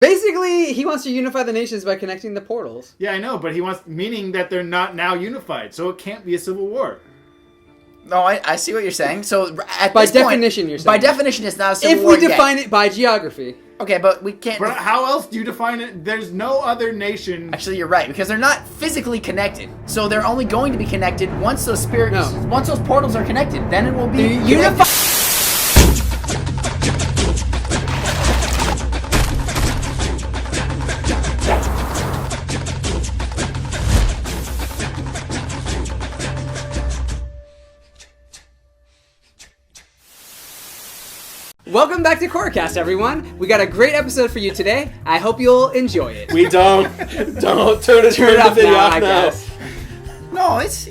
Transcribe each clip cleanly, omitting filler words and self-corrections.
Basically, he wants to unify the nations by connecting the portals. Yeah, I know, but meaning that they're not now unified, so it can't be a civil war. No, I see what you're saying. So by definition, you're saying. By definition, it's not a civil war if we define it by geography. Okay, but we can't... But how else do you define it? There's no other nation... Actually, you're right, because they're not physically connected. So they're only going to be connected once those once those portals are connected. Then it will be unified. Welcome back to Korracast, everyone. We got a great episode for you today. I hope you'll enjoy it. We don't turn the video off now. No, it's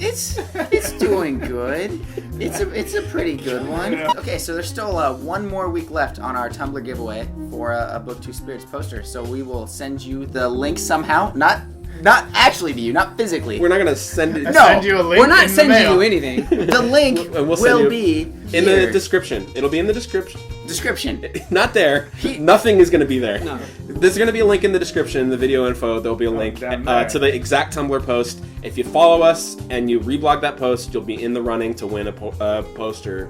doing good. It's a pretty good one. Okay, so there's still one more week left on our Tumblr giveaway for a Book 2 Spirits poster. So we will send you the link somehow. Not actually to you, not physically. We're not gonna send it. No, send you a link. We're not sending you anything. The link will be in the description. It'll be in the description. Not there. Nothing is gonna be there. No. There's gonna be a link in the description, the video info. There'll be a link to the exact Tumblr post. If you follow us and you reblog that post, you'll be in the running to win a poster.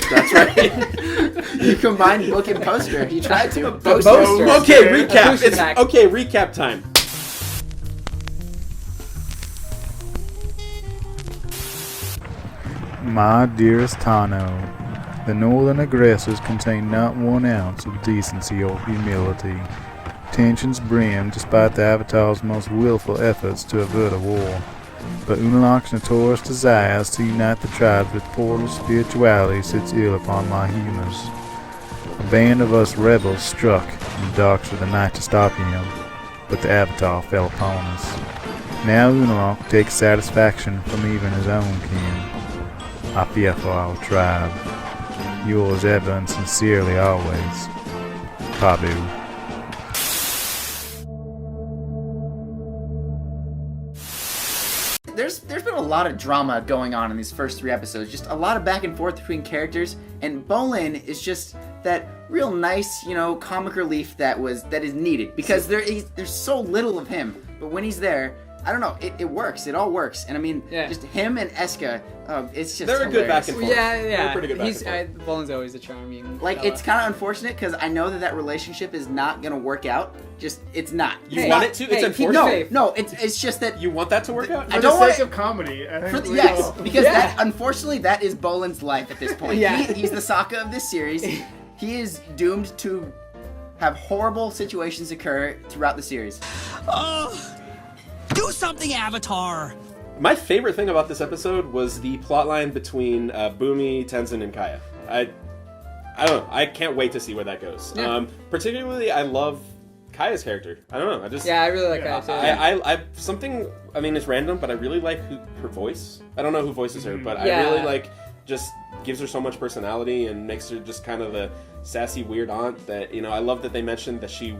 That's right. You combined book and poster. You tried to. Poster. Okay, recap. Okay, recap time. My dearest Tano, the northern aggressors contain not 1 ounce of decency or humility. Tensions brim despite the Avatar's most willful efforts to avert a war. But Unalak's notorious desires to unite the tribes with portal spirituality sits ill upon my humors. A band of us rebels struck in the darks of the night to stop him, but the Avatar fell upon us. Now Unalak takes satisfaction from even his own kin. I fear for our tribe. Yours ever and sincerely always, Pabu. There's been a lot of drama going on in these first 3 episodes. Just a lot of back and forth between characters, and Bolin is just that real nice, comic relief that is needed because there's so little of him. But when he's there, I don't know, it works. It all works. And I mean, just him and Eska, it's just They're hilarious. a good back and forth. Yeah. They're pretty good back and forth. Bolin's always a charming It's kind of unfortunate because I know that relationship is not going to work out. It's not. You want it to? It's unfortunate. No, it's just that... You want that to work out? For the sake of comedy. Because unfortunately, that is Bolin's life at this point. Yeah. He's the Sokka of this series. He is doomed to have horrible situations occur throughout the series. Do something, Avatar! My favorite thing about this episode was the plotline between Boomy, Tenzin, and Kaya. I don't know. I can't wait to see where that goes. Yeah. Particularly, I love Kaya's character. I don't know. I really like Kaya too. I mean, it's random, but I really like her voice. I don't know who voices her, but I really like just gives her so much personality and makes her just kind of the sassy weird aunt that I love that they mentioned that she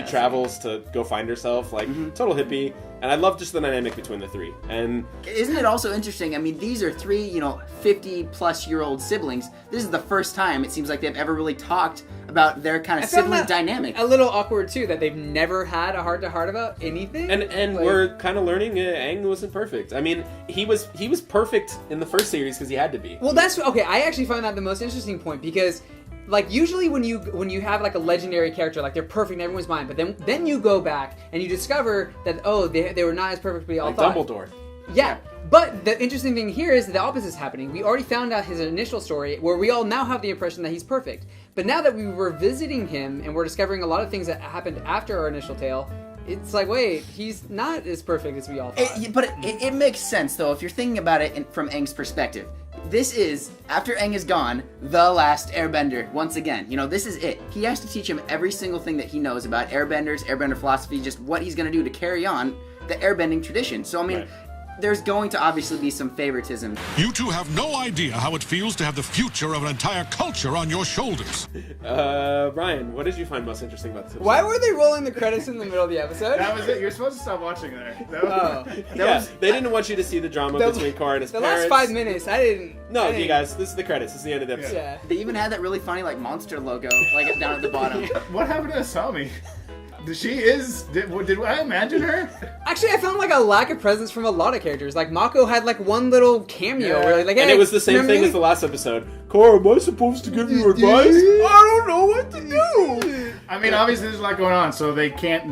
travels to go find herself, total hippie, and I love just the dynamic between the 3. And isn't it also interesting? I mean, these are 3 50-plus-year-old siblings. This is the first time it seems like they've ever really talked about their kind of sibling dynamic. A little awkward too that they've never had a heart-to-heart about anything. And we're kind of learning Aang wasn't perfect. I mean, he was perfect in the first series because he had to be. Well, that's okay. I actually find that the most interesting point because, usually when you have a legendary character, they're perfect in everyone's mind, but then you go back and you discover that they were not as perfect as we all thought. Dumbledore. Yeah. But the interesting thing here is that the opposite is happening. We already found out his initial story, where we all now have the impression that he's perfect. But now that we were visiting him and we're discovering a lot of things that happened after our initial tale, it's wait, he's not as perfect as we all thought. But it makes sense, though, if you're thinking about it from Aang's perspective. This is, after Aang is gone, the last airbender, once again. This is it. He has to teach him every single thing that he knows about airbenders, airbender philosophy, just what he's going to do to carry on the airbending tradition. So, I mean... Right. There's going to obviously be some favoritism. You two have no idea how it feels to have the future of an entire culture on your shoulders. Ryan, what did you find most interesting about this episode? Why were they rolling the credits in the middle of the episode? That was it. You're supposed to stop watching there. They didn't want you to see the drama between Korra and his parents. The last 5 minutes, I didn't... No, you guys, this is the credits. This is the end of the episode. Yeah. They even had that really funny, monster logo, down at the bottom. What happened to Asami? She is. Did I imagine her? Actually, I found like a lack of presence from a lot of characters. Like Mako had like one little cameo, Yeah. where, like, And hey, it was the same remember thing me? as the last episode. Korra, am I supposed to give you advice? I don't know what to do. I mean, obviously there's a lot going on, so they can't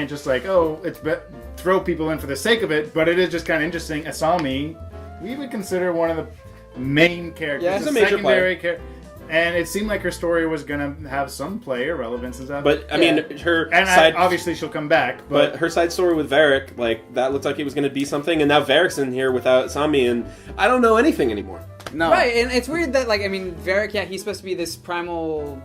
just like, oh, throw people in for the sake of it. But it is just kind of interesting. Asami, we would consider one of the main characters, Yeah, a he's a major secondary character, and it seemed like her story was gonna have some play or relevance and stuff. But I mean, her and side. obviously she'll come back. But her side story with Varric, like, that looked like it was going to be something, and now Varric's in here without Sami, and I don't know anything anymore. No. Right, and it's weird that, like, I mean, Varric, yeah, he's supposed to be this prime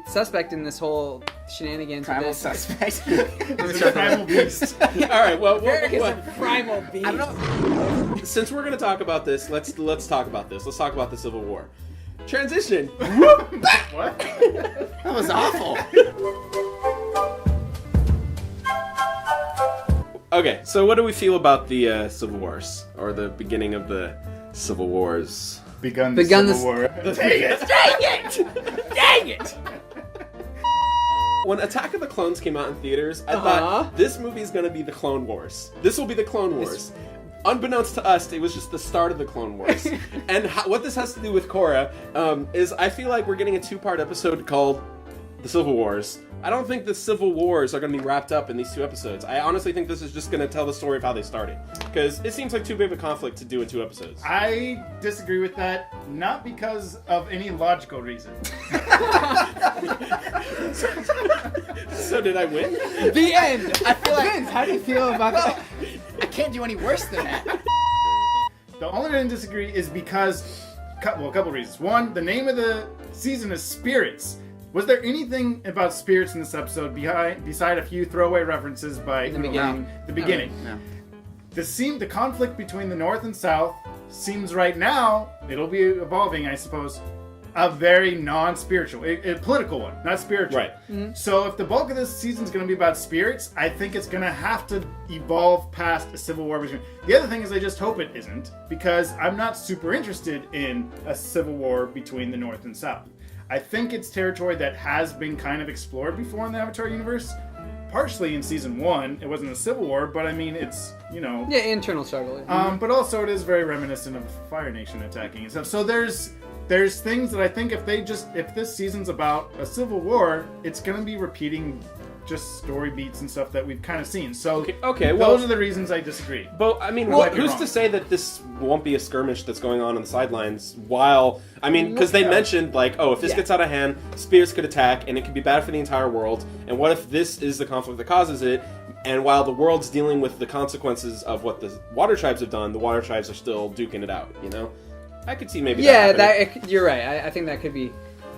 suspect in this whole shenanigans. Primal with this. suspect. It's a primal beast. All right, well, Varric is a primal beast. I don't know. since we're going to talk about this, let's talk about this. Let's talk about the Civil War. Transition. What? That was awful. Okay, so what do we feel about the Civil Wars, or the beginning of the Civil Wars? Begun the Civil War. Dang it! When Attack of the Clones came out in theaters, I Uh-huh. thought this movie is going to be the Clone Wars. This will be the Clone Wars. Unbeknownst to us, it was just the start of the Clone Wars. And what this has to do with Korra is I feel like we're getting a 2-part episode called The Civil Wars. I don't think the Civil Wars are going to be wrapped up in these 2 episodes. I honestly think this is just going to tell the story of how they started. Because it seems like too big of a conflict to do in 2 episodes. I disagree with that, not because of any logical reason. So did I win? The end. I feel like Vince, how do you feel about that? I can't do any worse than that. The only reason I disagree is because, a couple reasons. One, the name of the season is Spirits. Was there anything about spirits in this episode beside a few throwaway references by the beginning? The beginning. No. The conflict between the North and South seems right now, it'll be evolving, I suppose, a very non-spiritual, a political one, not spiritual. Right. So if the bulk of this season is going to be about spirits, I think it's going to have to evolve past a civil war between. The other thing is I just hope it isn't, because I'm not super interested in a civil war between the North and South. I think it's territory that has been kind of explored before in the Avatar universe. Partially in season 1, it wasn't a civil war, but I mean, it's, Yeah, internal struggle. but also it is very reminiscent of Fire Nation attacking and stuff. So there's things that I think if this season's about a civil war, it's going to be repeating just story beats and stuff that we've kind of seen. So Okay, well, those are the reasons I disagree. But I mean, Well, who's wrong. to say that this won't be a skirmish that's going on the sidelines? While I mean, because they mentioned like, oh, if this gets out of hand, spirits could attack, and it could be bad for the entire world. And what if this is the conflict that causes it? And while the world's dealing with the consequences of what the water tribes have done, the water tribes are still duking it out. I could see maybe. Yeah, that you're right. I think that could be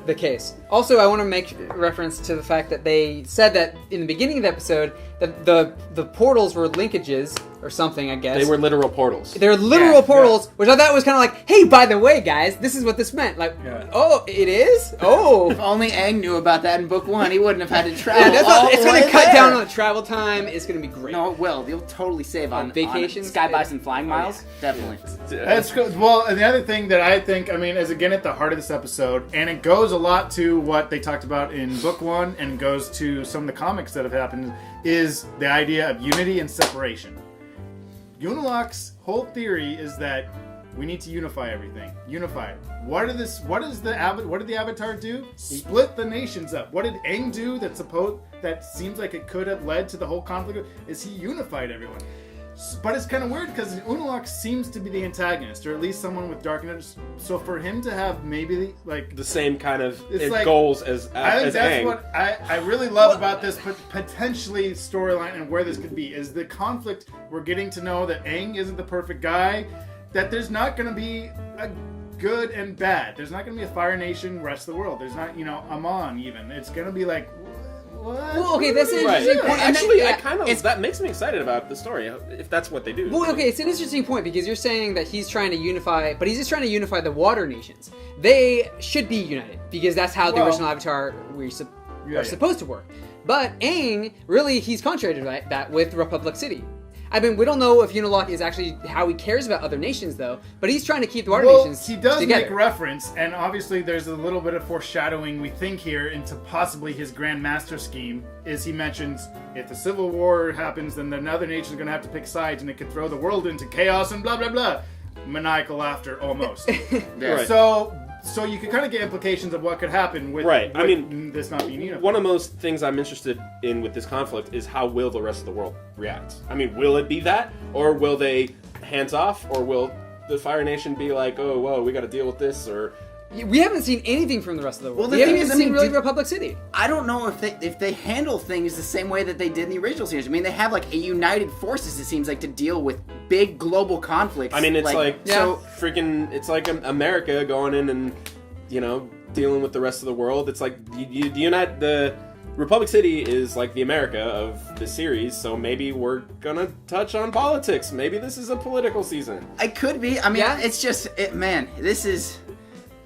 the case. Also, I want to make reference to the fact that they said that in the beginning of the episode that the portals were linkages or something, I guess. they were literal portals. They're literal Yeah, portals, which I thought was kind of like, hey, by the way, guys, this is what this meant. Like, oh, it is? Oh. If only Aang knew about that in book 1, he wouldn't have had to travel. Yeah, that's all it's the going to way cut there. down on the travel time. It's going to be great. No, it will. You'll totally save on vacations? on Sky Bison flying miles. Definitely. That's good. Well, and the other thing that I think, is again at the heart of this episode, and it goes a lot to what they talked about in book 1 and goes to some of the comics that have happened, is the idea of unity and separation. Uniloc's whole theory is that we need to unify everything. Unify it. What did the Avatar do? Split the nations up. What did Aang do that seems like it could have led to the whole conflict? Is he unified everyone? But it's kind of weird because Unalaq seems to be the antagonist, or at least someone with dark energy. So for him to have maybe the same kind of It's like- goals as I think that's Aang. what I really love about this potentially storyline and where this could be is the conflict. We're getting to know that Aang isn't the perfect guy, that there's not going to be a good and bad. There's not going to be a Fire Nation, rest of the world. There's not, Amon even. It's going to be like, what? Well, okay, that's an Right. interesting point. Actually, Yeah, that makes me excited about the story if that's what they do. Well, okay, it's an interesting point because you're saying that he's trying to unify, but he's just trying to unify the water nations. They should be united because that's how the original Avatar are supposed to work. But Aang, really, he's contrary to that with Republic City. I mean, we don't know if Unilock is actually how he cares about other nations, though. But he's trying to keep the water Well, nations he does together. make reference, and obviously there's a little bit of foreshadowing, we think here, into possibly his Grand Master scheme, is he mentions, if the Civil War happens, then another nation's going to have to pick sides, and it could throw the world into chaos and blah, blah, blah. Maniacal laughter, almost. Yeah. Right. So you can kind of get implications of what could happen with, Right. I with mean, this not being unified. One of the most things I'm interested in with this conflict is how will the rest of the world react? I mean, will it be that? Or will they hands off? Or will the Fire Nation be like, oh, whoa, we got to deal with this? Or We haven't seen anything from the rest of the world. Well, the we haven't thing even is, I seen mean, really did- Republic City. I don't know if they handle things the same way that they did in the original series. I mean, they have like a united forces. It seems like to deal with big global conflicts. I mean, it's like so. freaking. It's like America going in and dealing with the rest of the world. It's like the Republic City is like the America of the series. So maybe we're gonna touch on politics. Maybe this is a political season. I could be. I mean, Yeah. it's just man. This is.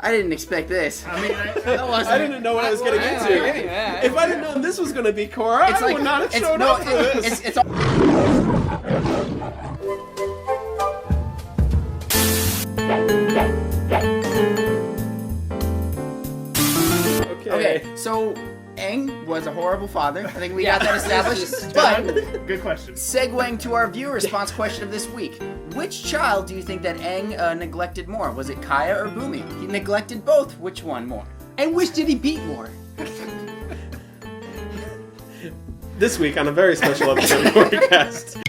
I didn't expect this. I mean, I didn't know what I was getting Yeah, into. yeah, yeah. If I didn't know this was gonna be Korra, I would not have it's, shown no, up for this. It's all. Okay, so Aang was a horrible father. I think we got that established. But good question. segueing to our viewer response question of this week, which child do you think that Aang neglected more? Was it Kaya or Bumi? He neglected both. Which one more? And which did he beat more? This week on a very special episode of Korracast.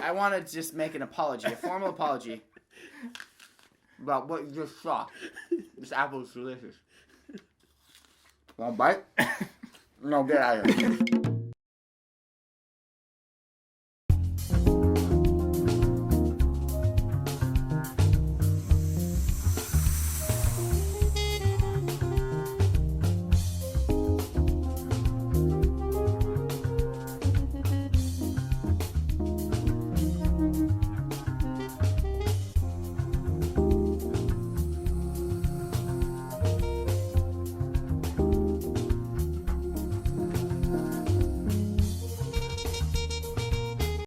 I want to just make an apology, a formal apology about what you just saw. This apple is delicious. Want a bite? No, get out of here.